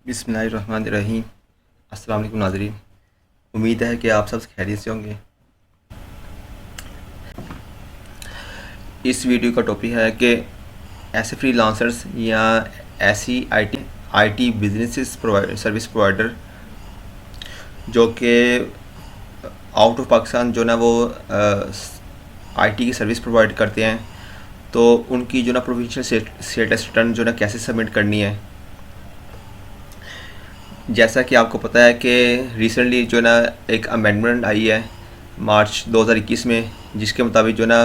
बिस्मिल्लाहिर्रहमानिर्रहीम। अस्सलाम वालेकुम नाज़रीन। उम्मीद है कि आप सब खैरियत से होंगे। इस वीडियो का टॉपिक है कि ऐसे फ्रीलांसर्स या ऐसी आईटी बिजनेसेस सर्विस प्रोवाइडर जो कि आउट ऑफ पाकिस्तान जो ना वो आईटी की सर्विस प्रोवाइड करते हैं, तो उनकी जो ना प्रोविंशियल स्टेटस रिटर्न जो ना कैसे सबमिट करनी है। जैसा कि आपको पता है कि रिसेंटली जो ना एक अमेंडमेंट आई है मार्च 2021 में, जिसके मुताबिक जो ना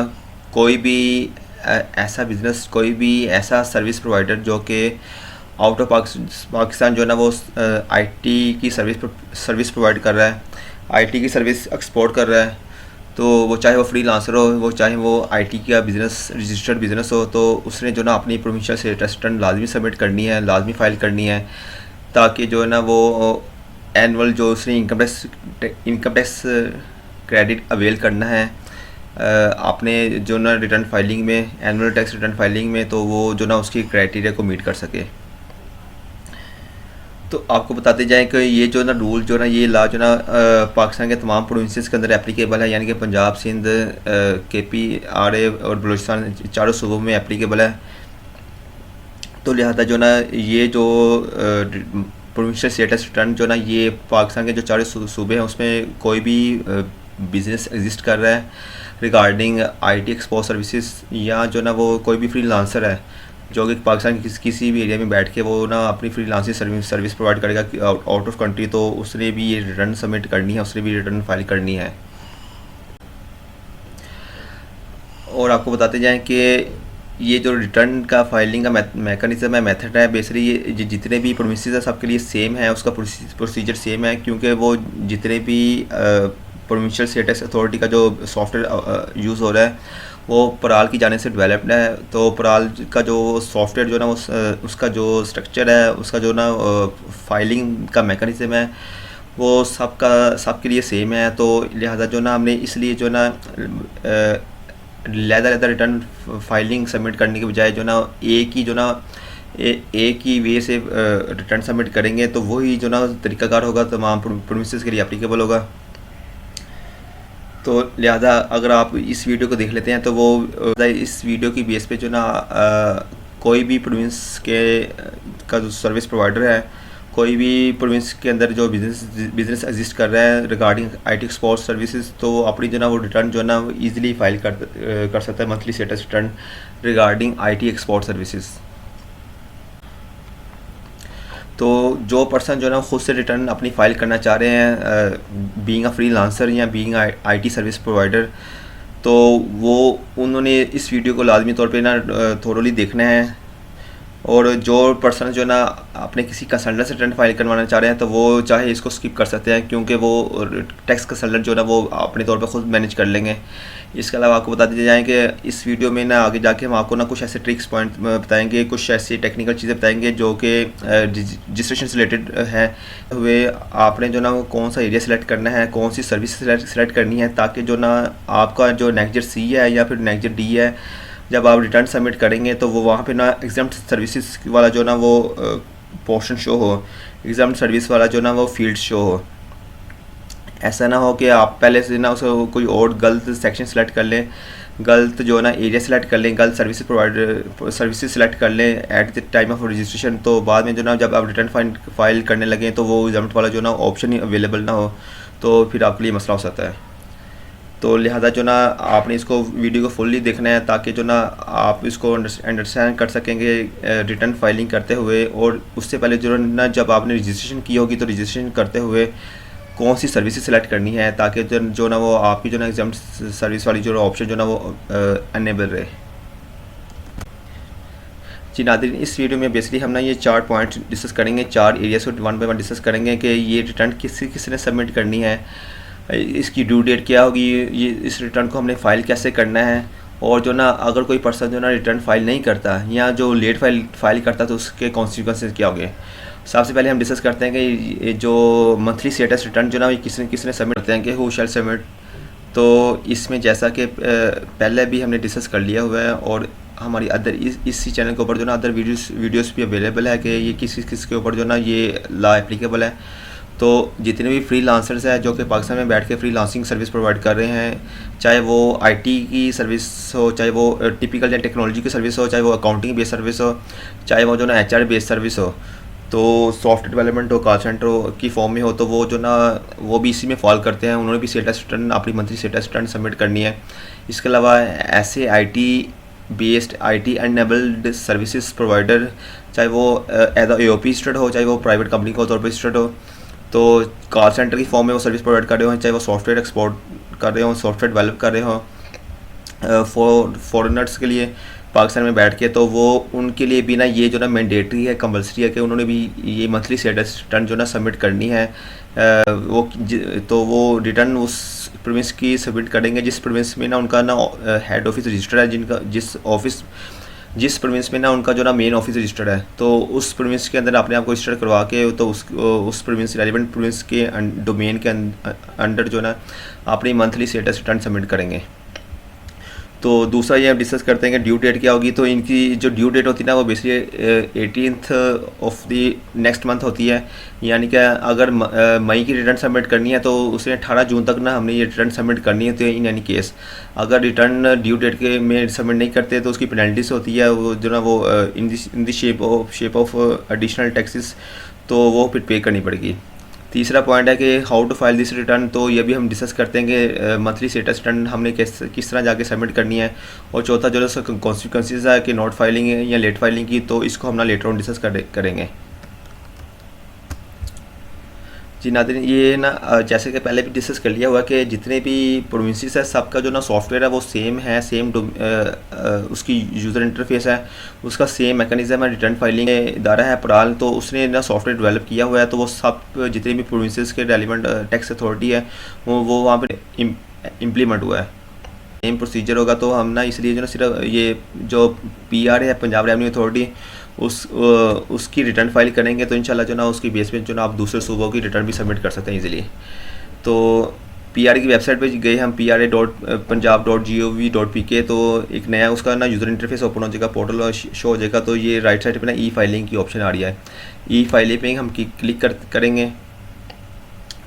कोई भी ऐसा बिज़नेस, कोई भी ऐसा सर्विस प्रोवाइडर जो कि आउट ऑफ पाकिस्तान जो ना वो आईटी की सर्विस प्रोवाइड कर रहा है, आईटी की सर्विस एक्सपोर्ट कर रहा है, तो वो चाहे वो फ्रीलांसर हो, वो चाहे वो आईटी का बिज़नेस रजिस्टर्ड बिज़नेस हो, तो उसने जो ना अपनी प्रोविंशियल स्टेटस रिटर्न लाजमी सबमिट करनी है, लाजमी फ़ाइल करनी है, ताकि जो है ना वो एनुअल जो उसने इनकम टैक्स क्रेडिट अवेल करना है अपने जो ना रिटर्न फाइलिंग में, एनुअल टैक्स रिटर्न फाइलिंग में, तो वो जो ना उसकी क्राइटेरिया को मीट कर सके। तो आपको बताते जाएं कि ये जो ना रूल जो ना ये ला जो ना पाकिस्तान के तमाम प्रोविंसेस के अंदर एप्लीकेबल है, यानी कि पंजाब, सिंध, केपी, आरए और बलूचिस्तान, चारों सूबों में एप्लीकेबल है। तो लिहाजा जो ना ये जो प्रोविंशियल स्टेटस रिटर्न जो ना ये पाकिस्तान के जो चारों सूबे हैं उसमें कोई भी बिज़नेस एग्जिस्ट कर रहा है रिगार्डिंग आईटी एक्सपोर्ट सर्विसेज, या जो ना वो कोई भी फ्रीलांसर है जो कि पाकिस्तान के किसी भी एरिया में बैठ के वो ना अपनी फ्रीलांसिंग सर्विस प्रोवाइड करेगा आउट ऑफ कंट्री, तो उसने भी ये रिटर्न सबमिट करनी है, उसने भी रिटर्न फाइल करनी है। और आपको बताते जाएं कि ये जो रिटर्न का फाइलिंग का मैकेनिज़्म है, मेथड है, बेसिकली ये जितने भी प्रोविंसेस है सबके लिए सेम है, उसका प्रोसीजर सेम है, क्योंकि वो जितने भी प्रोविंशियल स्टेटस अथॉरिटी का जो सॉफ्टवेयर यूज़ हो रहा है वो पराल की जाने से डेवलप्ड है। तो पराल का जो सॉफ्टवेयर जो ना उसका जो स्ट्रक्चर है, उसका जो ना फाइलिंग का मैकेनिज़्म है, वो सबके लिए सेम है। तो लिहाजा जो ना हमने इसलिए जो ना लहदा रिटर्न फाइलिंग सबमिट करने के बजाय जो ना एक ही जो ना एक ही वे से रिटर्न सबमिट करेंगे, तो वही जो ना तरीकाकार होगा, तमाम प्रोविंसेस के लिए एप्लीकेबल होगा। तो लिहाजा अगर आप इस वीडियो को देख लेते हैं तो वो इस वीडियो की बेस पे जो ना कोई भी प्रोविंस के का जो सर्विस प्रोवाइडर है, कोई भी प्रोविंस के अंदर जो बिज़नेस एग्जिस्ट कर रहा है रिगार्डिंग आईटी एक्सपोर्ट सर्विसेज, तो अपनी जो ना वो रिटर्न जो ना वो ईज़िली फाइल कर सकता है, monthly status return regarding IT export services. तो जो पर्सन जो ना खुद से रिटर्न अपनी फ़ाइल करना चाह रहे हैं बीइंग अ फ्रीलांसर या बीइंग आईटी सर्विस प्रोवाइडर, तो वो उन्होंने इस वीडियो को लाजमी तौर पे ना थोरोली देखना है। और जो पर्सन जो ना अपने किसी कंसल्टेंट से रिटर्न फाइल करवाना चाह रहे हैं, तो वो चाहे इसको स्किप कर सकते हैं, क्योंकि वो टैक्स कंसल्टेंट जो ना वो अपने तौर पे खुद मैनेज कर लेंगे। इसके अलावा आपको बता दिया जाए कि इस वीडियो में ना आगे जाके हम आपको ना कुछ ऐसे ट्रिक्स पॉइंट बताएंगे, कुछ ऐसी टेक्निकल चीज़ें बताएंगे जो कि रजिस्ट्रेशन से रिलेटेड है हुए। आपने जो ना वो कौन सा एरिया सेलेक्ट करना है, कौन सी सर्विस सेलेक्ट करनी है, ताकि जो ना आपका जो नेक्स्ट सी है या फिर नेक्स्ट डी है, जब आप रिटर्न सबमिट करेंगे तो वो वहाँ पे ना एग्जाम्प्ट सर्विसेज वाला जो ना वो पोर्शन शो हो, एग्जाम्प्ट सर्विस वाला जो ना वो फील्ड शो हो। ऐसा ना हो कि आप पहले से ना उसको कोई और गलत सेक्शन सेलेक्ट कर लें, गलत जो ना एरिया सेलेक्ट कर लें, गलत सर्विसेज सेलेक्ट कर लें at the time of registration, तो बाद में जो ना जब आप रिटर्न फाइल करने लगें तो वो एग्जाम्प्ट वाला जो ना ऑप्शन ही अवेलेबल ना हो, तो फिर आपके लिए मसला हो सकता है। तो लिहाजा जो ना आपने इसको वीडियो को फुल्ली देखना है, ताकि जो ना आप इसको अंडरस्टैंड कर सकेंगे रिटर्न फाइलिंग करते हुए। और उससे पहले जो ना जब आपने रजिस्ट्रेशन की होगी तो रजिस्ट्रेशन करते हुए कौन सी सर्विसेज सेलेक्ट करनी है, ताकि जो ना वो आपकी जो ना एग्जाम सर्विस वाली जो ऑप्शन जो ना वो अनेबल रहे। जी नाज़रीन, इस वीडियो में बेसिकली हम ना ये 4 पॉइंट डिस्कस करेंगे, 4 एरियाज को 1 बाय 1 डिस्कस करेंगे कि ये रिटर्न किसने सबमिट करनी है, इसकी ड्यू डेट क्या होगी, ये इस रिटर्न को हमने फ़ाइल कैसे करना है, और जो ना अगर कोई पर्सन जो ना रिटर्न फाइल नहीं करता या जो लेट फाइल करता तो उसके कॉन्सिक्वेंसेस क्या होंगे। सबसे पहले हम डिस्कस करते हैं कि ये जो मंथली स्टेटस रिटर्न जो ना किसने किसने सबमिट करते हैं, कि हु शैल सबमिट। तो इसमें जैसा कि पहले भी हमने डिस्कस कर लिया हुआ है, और हमारी अदर इसी चैनल के ऊपर जो ना अदर वीडियोस भी अवेलेबल है कि ये किस के ऊपर जो ना ये लॉ एप्लीकेबल है। तो जितने भी फ्री लांसर्स हैं जो कि पाकिस्तान में बैठ के फ्री लांसिंग सर्विस प्रोवाइड कर रहे हैं, चाहे वो आईटी की सर्विस हो, चाहे वो टिपिकल या टेक्नोलॉजी की सर्विस हो, चाहे वो अकाउंटिंग बेस्ड सर्विस हो, चाहे वो जो ना एचआर बेस्ड सर्विस हो, तो सॉफ्टवेयर डेवलपमेंट हो, कॉल सेंटर की फॉर्म में हो, तो वो जो ना वो भी इसी में फॉल करते हैं। उन्होंने भी स्टेटस रिटर्न अपनी मंथली स्टेटस रिटर्न सबमिट करनी है। इसके अलावा ऐसे IT based IT enabled services provider, चाहे वो एज एओपी रजिस्टर्ड हो, चाहे वो प्राइवेट कंपनी के तौर पर रजिस्टर्ड हो, तो कॉल सेंटर की फॉर्म में वो सर्विस प्रोवाइड कर रहे हो, चाहे वो सॉफ्टवेयर एक्सपोर्ट कर रहे हो, सॉफ्टवेयर डेवलप कर रहे हो फॉरेनर्स के लिए पाकिस्तान में बैठ के, तो वो उनके लिए भी ना ये जो ना मैंडेटरी है, कंपलसरी है कि उन्होंने भी ये मंथली स्टेटस रिटर्न जो ना सबमिट करनी है। तो वो रिटर्न उस प्रोविंस की सबमिट करेंगे जिस प्रोविंस में ना उनका ना हेड ऑफिस रजिस्टर्ड है, जिस प्रोविंस में ना उनका जो ना मेन ऑफिस रजिस्टर्ड है। तो उस प्रोविंस के अंदर अपने आप को रजिस्टर करवा के तो उस प्रोविंस रेलिवेंट प्रोविंस के डोमेन के अंडर जो ना अपनी मंथली स्टेटस रिटर्न सबमिट करेंगे। तो दूसरा ये हम डिस्कस करते हैं कि ड्यू डेट क्या होगी। तो इनकी जो ड्यू डेट होती है ना वो basically 18th of the next month होती है, यानी कि अगर मई की रिटर्न सबमिट करनी है तो उसे 18 जून तक ना हमने ये रिटर्न सबमिट करनी है। तो इन एनी केस अगर रिटर्न ड्यू डेट के में सबमिट नहीं करते तो उसकी पेनल्टीज होती है, वो जो ना वो in the shape of additional taxes, तो वो फिर पे करनी पड़ेगी। तीसरा पॉइंट है कि how to file this return, तो ये भी हम डिस्कस करते हैं कि मंथली स्टेटस रिटर्न हमने किस तरह जाके सबमिट करनी है। और चौथा जो है कॉन्सिक्वेंसेज है कि नॉट फाइलिंग या लेट फाइलिंग की, तो इसको हम ना लेटर ऑन डिस्कस करेंगे। जी नाज़रीन, ये ना जैसे कि पहले भी डिस्कस कर लिया हुआ कि जितने भी प्रोविंसेस है सबका जो ना सॉफ्टवेयर है वो सेम है, उसकी यूज़र इंटरफेस है, उसका सेम मैकेनिज़्म है। रिटर्न फाइलिंग इदारा है पराल, तो उसने ना सॉफ्टवेयर डेवलप किया हुआ है, तो वो सब जितने भी प्रोविंसेस के रेलिवेंट टैक्स अथॉरिटी है वो वहाँ पर इम्प्लीमेंट हुआ है। सेम प्रोसीजर होगा। तो हम ना इसलिए जो ना सिर्फ ये जो PR है पंजाब रेवेन्यू अथॉरिटी उसकी रिटर्न फाइल करेंगे, तो इंशाल्लाह जो ना उसकी बेस पे जो ना आप दूसरे सूबों की रिटर्न भी सबमिट कर सकते हैं इजीली। तो PR की वेबसाइट पे गए हम pra.punjab.gov.pk, तो एक नया उसका ना यूज़र इंटरफेस ओपन हो जाएगा, पोर्टल शो हो जाएगा। तो ये राइट साइड पे ना ई फाइलिंग की ऑप्शन आ रही है, ई फाइलिंग पे हम क्लिक करेंगे।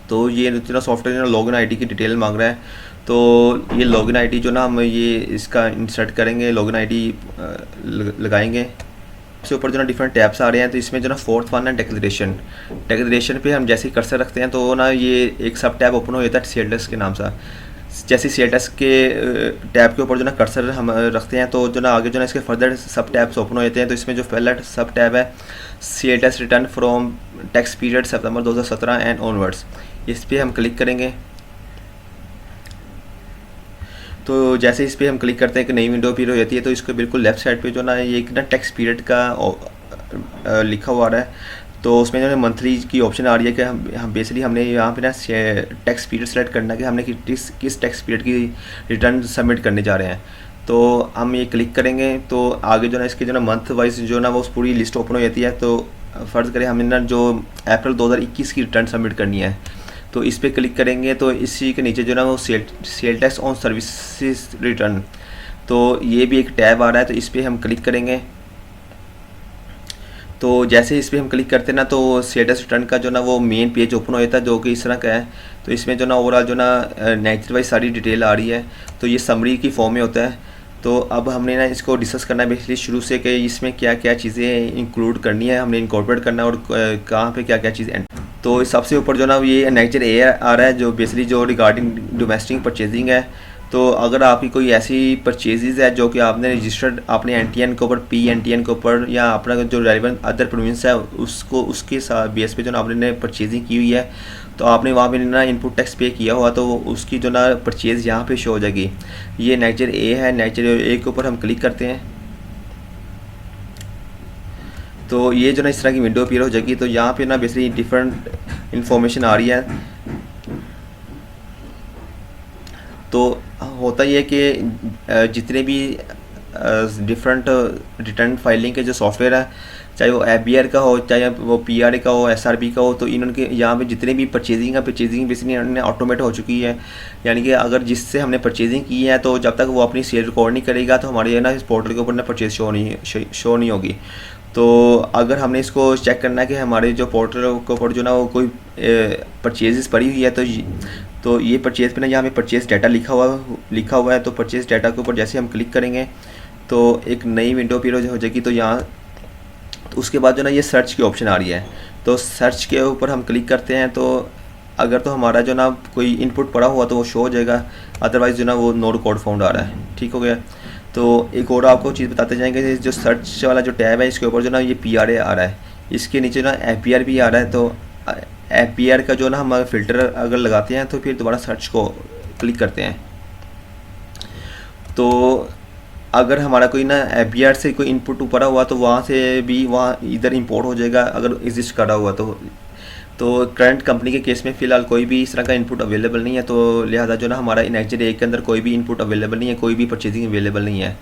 तो ये जो ना सॉफ्टवेयर लॉगिन ID की डिटेल मांग रहा है, तो ये लॉगिन ID जो ना हम ये इसका इंसर्ट करेंगे, लॉगिन ID लगाएंगे। इसके ऊपर जो ना डिफरेंट टैब्स आ रहे हैं, तो इसमें जो ना फोर्थ वन है डेक्लेरेशन पे हम जैसे ही कर्सर रखते हैं तो ना ये एक सब टैब ओपन हो जाता है CLTS के नाम से। जैसे CLTS के टैब के ऊपर जो ना कर्सर हम रखते हैं तो जो ना आगे जो ना इसके फर्दर सब टैब्स ओपन हो जाते हैं। तो इसमें जो पहला सब टैब है CLTS return from tax period September 2017 and onwards, इस पर हम क्लिक करेंगे। तो जैसे इस पर हम क्लिक करते हैं कि नई विंडो अपीयर हो जाती है, तो इसको बिल्कुल लेफ्ट साइड पे जो ना ये एक ना टैक्स पीरियड का लिखा हुआ आ रहा है। तो उसमें जो है मंथली की ऑप्शन आ रही है कि हम बेसिकली हमने यहाँ पे ना टैक्स पीरियड सेलेक्ट करना है कि हमने किस टैक्स पीरियड की रिटर्न सबमिट करने जा रहे हैं। तो हम ये क्लिक करेंगे तो आगे जो ना इसके जो ना मंथ वाइज जो ना वो पूरी लिस्ट ओपन हो जाती है। तो फ़र्ज़ करें हमने ना जो अप्रैल 2021 की रिटर्न सबमिट करनी है, तो इस पर क्लिक करेंगे। तो इसी के नीचे जो ना वो sale tax on services return, तो ये भी एक टैब आ रहा है, तो इस पर हम क्लिक करेंगे। तो जैसे इस पर हम क्लिक करते हैं ना तो सेल टैक्स रिटर्न का जो ना वो मेन पेज ओपन हो जाता है, जो कि इस तरह का है। तो इसमें जो ना ओवरऑल जो ना नेचर वाइज सारी डिटेल आ रही है, तो ये समरी की फॉर्म में होता है। तो अब हमने ना इसको डिस्कस करना है बेसिकली शुरू से कि इसमें क्या क्या चीज़ें इंक्लूड करनी है, हमने इनकॉर्पोरेट करना है और कहाँ पे क्या क्या चीज़। तो सबसे ऊपर जो ना ये नेचर ए आ रहा है, जो बेसिकली जो रिगार्डिंग डोमेस्टिक परचेजिंग है। तो अगर आपकी कोई ऐसी परचेजेज़ है जो कि आपने रजिस्टर्ड अपने NTN के ऊपर PNTN के ऊपर या अपना जो रेलिवेंट अदर प्रोविंस है उसके बेस पे जो ना आपने परचेजिंग की हुई है, तो आपने वहाँ पे ना इनपुट टैक्स पे किया हुआ, तो उसकी जो ना परचेज़ यहाँ पे शो हो जाएगी। ये नेचर ए है, नेचर ए के ऊपर हम क्लिक करते हैं तो ये जो ना इस तरह की विंडो अपीयर हो जाएगी। तो यहाँ पे ना बेसिकली डिफरेंट इंफॉर्मेशन आ रही है। तो होता ये है कि जितने भी डिफरेंट रिटर्न फाइलिंग के जो सॉफ्टवेयर है चाहे वो FBR का हो, चाहे वो PRA का हो, SRB का हो। तो इन्होंने यहाँ पे जितने भी परचेजिंग बेसिकली इन्होंने ऑटोमेट हो चुकी है। यानी कि अगर जिससे हमने परचेजिंग की है तो जब तक वो अपनी सेल रिकॉर्ड नहीं करेगा तो हमारे ना इस पोर्टल के ऊपर ना परचेज शो नहीं होगी। तो अगर हमने इसको चेक करना है कि हमारे जो पोर्टल के ऊपर जो ना वो कोई परचेजेस पड़ी हुई है तो ये परचेज़ पे ना यहाँ पे परचेज़ डाटा लिखा हुआ है। तो परचेज़ डाटा के ऊपर जैसे हम क्लिक करेंगे तो एक नई विंडो अपीयर हो जाएगी। तो यहाँ तो उसके बाद जो ना ये सर्च की ऑप्शन आ रही है। तो सर्च के ऊपर हम क्लिक करते हैं तो अगर तो हमारा जो ना कोई इनपुट पड़ा हुआ तो वो शो हो जाएगा, अदरवाइज़ जो ना वो नो रिकॉर्ड फाउंड आ रहा है। ठीक हो गया। तो एक और आपको चीज़ बताते जाएंगे, जो सर्च वाला जो टैब है इसके ऊपर जो ना ये PRA आ रहा है, इसके नीचे ना FBR भी आ रहा है। तो FBR का जो ना हम फ़िल्टर अगर लगाते हैं तो फिर दोबारा सर्च को क्लिक करते हैं तो अगर हमारा कोई ना FBR से कोई इनपुट ऊपर हुआ तो वहाँ से भी वहाँ इधर इंपोर्ट हो जाएगा अगर एग्जिस्ट करा हुआ तो करंट कंपनी के केस में फ़िलहाल कोई भी इस तरह का इनपुट अवेलेबल नहीं है। तो लिहाजा जो ना हमारा इनेक्जर 1 के अंदर कोई भी इनपुट अवेलेबल नहीं है, कोई भी परचेजिंग अवेलेबल नहीं है।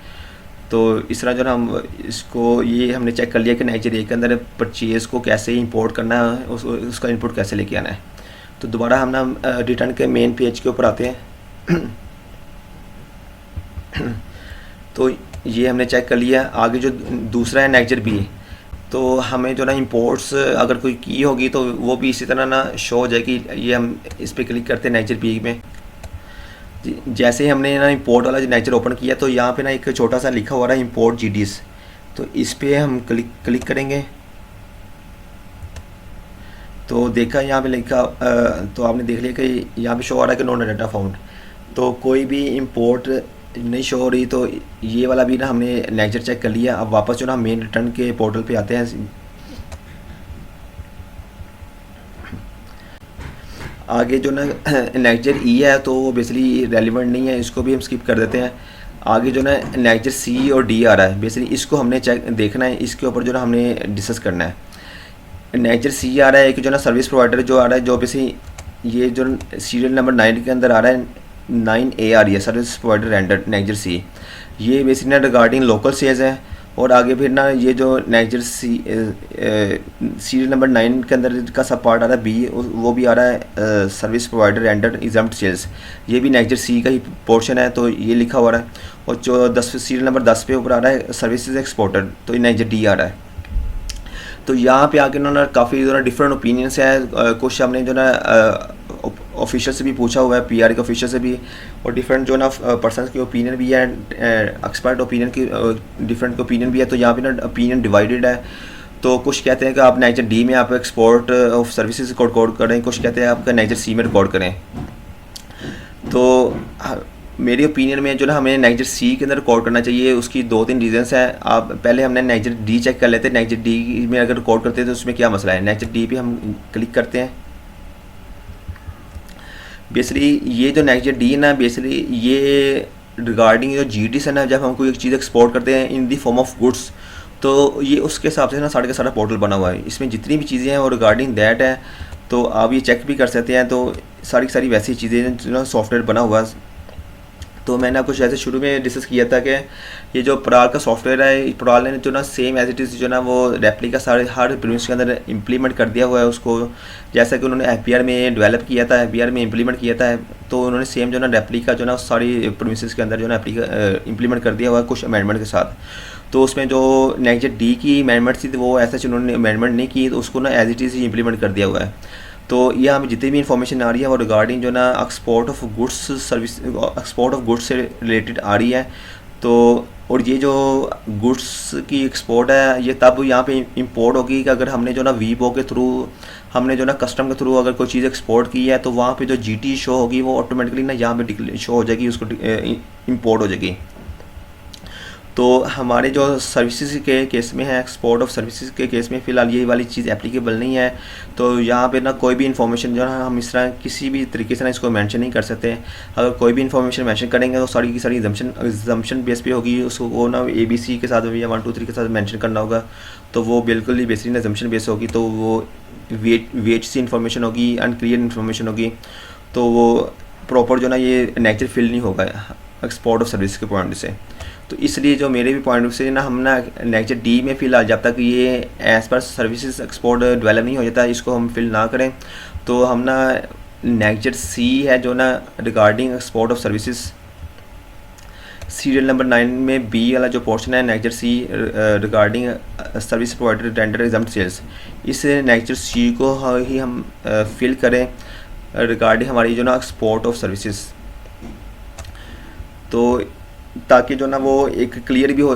तो इस तरह जो ना हम इसको ये हमने चेक कर लिया कि इनेक्जर 1 के अंदर परचेज़ को कैसे इंपोर्ट करना है, उसका इनपुट कैसे लेके आना है। तो दोबारा हम ना रिटर्न के मेन पेज के ऊपर आते हैं तो ये हमने चेक कर लिया। आगे जो दूसरा है इनेक्जर B, तो हमें जो ना इंपोर्ट्स अगर कोई की होगी तो वो भी इसी तरह ना शो हो जाएगी। ये हम इस पर क्लिक करते हैं इनेक्जर B में। जैसे ही हमने ना इंपोर्ट वाला जो इनेक्जर ओपन किया तो यहाँ पे ना एक छोटा सा लिखा हुआ है इंपोर्ट GDs, तो इस पर हम क्लिक करेंगे तो देखा यहाँ पे लिखा तो आपने देख लिया कि यहाँ पे शो आ रहा है कि नो डाटा फाउंड। तो कोई भी इंपोर्ट नहीं शो हो रही। तो ये वाला भी ना हमने इनेक्जर चेक कर लिया। अब वापस जो ना मेन रिटर्न के पोर्टल पे आते हैं। आगे जो ना इनेक्जर E है तो वो बेसिकली रेलिवेंट नहीं है, इसको भी हम स्किप कर देते हैं। आगे जो ना इनेक्जर C और D आ रहा है, बेसिकली इसको हमने चेक देखना है, इसके ऊपर जो ना हमने डिस्कस करना है। इनेक्जर C आ रहा है कि जो ना सर्विस प्रोवाइडर जो आ रहा है, जो बेसिकली ये जो सीरियल नंबर 9 के अंदर आ रहा है 9A आ रही है, सर्विस प्रोवाइडर रेंडर इनेक्जर C। ये बेसिकली रिगार्डिंग लोकल सेल्स है। और आगे फिर ना ये जो इनेक्जर सीरियल नंबर 9 के अंदर का सब पार्ट आ रहा है B, वो भी आ रहा है service provider render exempt sales, ये भी इनेक्जर C का ही पोर्शन है। तो ये लिखा हुआ है। और जो 10 सीरियल नंबर 10 पे ऊपर आ रहा है सर्विसेज एक्सपोर्टर, तो इनेक्जर D आ रहा है। तो यहाँ पे आके उन्होंने काफ़ी जो ना डिफरेंट ओपिनियंस है। कुछ हमने जो ना ऑफिशियल से भी पूछा हुआ है, PRA के ऑफिशियल से भी, और डिफरेंट जो ना पर्सन की ओपिनियन भी है, एक्सपर्ट ओपिनियन की डिफरेंट ओपिनियन भी है। तो यहाँ पे ना ओपिनियन डिवाइडेड है। तो कुछ कहते हैं कि आप इनेक्जर D में आप एक्सपोर्ट ऑफ सर्विसेज रिकॉर्ड करें, कुछ कहते हैं आपका इनेक्जर C में रिकॉर्ड करें। तो मेरी ओपिनियन में जो ना हमें इनेक्जर C के अंदर रिकॉर्ड करना चाहिए। उसकी 2-3 रीजंस हैं। आप पहले हमने इनेक्जर D चेक कर लेते हैं, इनेक्जर D में अगर रिकॉर्ड करते हैं तो उसमें क्या मसला है। इनेक्जर D पे हम क्लिक करते हैं। बेसिकली ये जो इनेक्जर D ना, बेसिकली ये रिगार्डिंग जो GDs है ना, जब हम कोई एक चीज़ एक्सपोर्ट करते हैं इन दी फॉर्म ऑफ गुड्स, तो ये उसके हिसाब से ना सारा का सारा पोर्टल बना हुआ है। इसमें जितनी भी चीज़ें हैं वो रिगार्डिंग दैट है। तो आप ये चेक भी कर सकते हैं। तो सारी की सारी वैसी चीज़ें जो ना सॉफ्टवेयर बना हुआ है। तो मैंने आपको जैसे शुरू में डिस्कस किया था कि ये जो पराल का सॉफ्टवेयर है, पराल ने जो ना सेम एज इट इज़ जो ना वो रेप्लिका सारे हर प्रीमियस के अंदर इम्प्लीमेंट कर दिया हुआ है उसको, जैसा कि उन्होंने FBR में डेवलप किया था, FBR में इम्प्लीमेंट किया था। तो उन्होंने सेम जो ना रेप्लिका जो ना सारी प्रीमियस के अंदर जो ना इम्प्लीमेंट कर दिया हुआ है कुछ अमेंडमेंट के साथ। तो उसमें जो इनेक्जर D की अमेंडमेंट थी वो ऐसा उन्होंने अमेंडमेंट नहीं की, तो उसको ना एज इट इज़ ही इम्प्लीमेंट कर दिया हुआ है। तो ये हमें जितनी भी इंफॉर्मेशन आ रही है वो रिगार्डिंग जो ना export of goods service, export of goods से रिलेटेड आ रही है। तो और ये जो गुड्स की एक्सपोर्ट है ये तब यहाँ पे इंपोर्ट होगी कि अगर हमने जो ना वीबो के थ्रू, हमने जो ना कस्टम के थ्रू अगर कोई चीज़ एक्सपोर्ट की है तो वहाँ पे जो GT शो होगी वो ऑटोमेटिकली ना यहाँ पे शो हो जाएगी, उसको इंपोर्ट हो जाएगी। तो हमारे जो सर्विसेज के केस में है, एक्सपोर्ट ऑफ सर्विसेज के केस में फ़िलहाल ये वाली चीज़ एप्लीकेबल नहीं है। तो यहाँ पे ना कोई भी इन्फॉर्मेशन जो है हम इस तरह किसी भी तरीके से ना इसको मेंशन नहीं कर सकते। अगर कोई भी इन्फॉर्मेशन मेंशन करेंगे तो सारी की सारी एग्जम्पशन बेस पे होगी, उसको वो ना ABC के साथ या 1 2 3 के साथ मेंशन करना होगा। तो वो बिल्कुल ही बेसिकली एग्जम्पशन बेस होगी, तो वो वेट सी इन्फॉर्मेशन होगी, अनक्लियर इन्फॉर्मेशन होगी। तो वो प्रॉपर जो ना ये नेचर फिल नहीं होगा एक्सपोर्ट ऑफ सर्विस के पॉइंट से। तो इसलिए जो मेरे भी पॉइंट ऑफ से ना हम ना नेक्स्ट डी में फ़िलहाल जब तक ये as per services export develop नहीं हो जाता इसको हम फिल ना करें, तो हम ना नेक्स्ट सी है जो ना regarding export of services serial number 9 में बी वाला जो पोर्शन है next C regarding service provider tender exam sales, इस नेक्स्ट सी को ही हम फिल करें रिगार्डिंग हमारी जो ना एक्सपोर्ट ऑफ सर्विसेज, तो ताकि जो ना वो एक क्लियर भी हो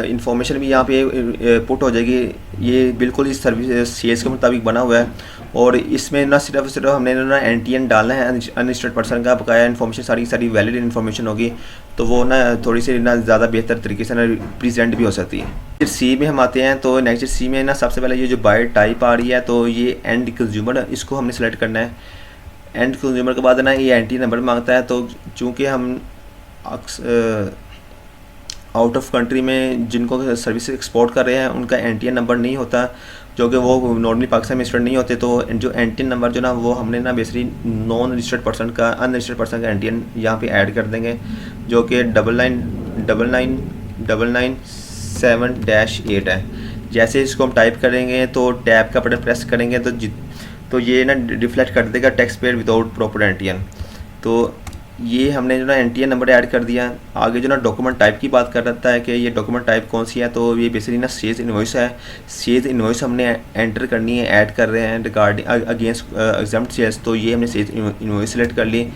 इंफॉर्मेशन भी यहाँ पे पुट हो जाएगी। ये बिल्कुल इस सर्विस सेल्स के मुताबिक बना हुआ है और इसमें ना सिर्फ हमने ना NTN डालना है अनरजिस्टर्ड पर्सन का, बकाया इन्फॉर्मेशन सारी सारी वैलिड इन्फॉर्मेशन होगी, तो वो ना थोड़ी सी ना ज़्यादा बेहतर तरीके से ना प्रेजेंट भी हो सकती है। फिर सी में हम आते हैं, तो नेक्स्ट सी में ना सबसे पहले ये जो बाय टाइप आ रही है, तो ये एंड कंज्यूमर, इसको हमने सेलेक्ट करना है। एंड कंज्यूमर के बाद ना ये NTN नंबर मांगता है, तो चूँकि हम आउट ऑफ कंट्री में जिनको सर्विस एक्सपोर्ट कर रहे हैं उनका NTN नंबर नहीं होता, जो कि वो नॉर्मली पाकिस्तान में रजिस्टर्ड नहीं होते, तो जो NTN नंबर जो ना वो हमने ना बेसिकली नॉन रजिस्टर्ड पर्सन का अनरजिस्टर्ड पर्सन का NTN यहाँ पे ऐड कर देंगे, जो कि 999997-8 है। जैसे इसको हम टाइप करेंगे तो टैब का बटन प्रेस करेंगे तो ये ना रिफ्लेक्ट कर देगा tax paid without proper NTN। तो ये हमने जो ना NTN नंबर ऐड कर दिया। आगे जो ना डॉक्यूमेंट टाइप की बात कर रहा है कि ये डॉक्यूमेंट टाइप कौन सी है, तो ये बेसिकली ना सेल्स इनवॉइस है। सेल्स इनवॉइस हमने एंटर करनी है, ऐड कर रहे हैं रिगार्डिंग अगेंस्ट एग्जाम्प्ट सेल्स, तो ये हमने सेल्स इनवॉइस सेलेक्ट कर ली।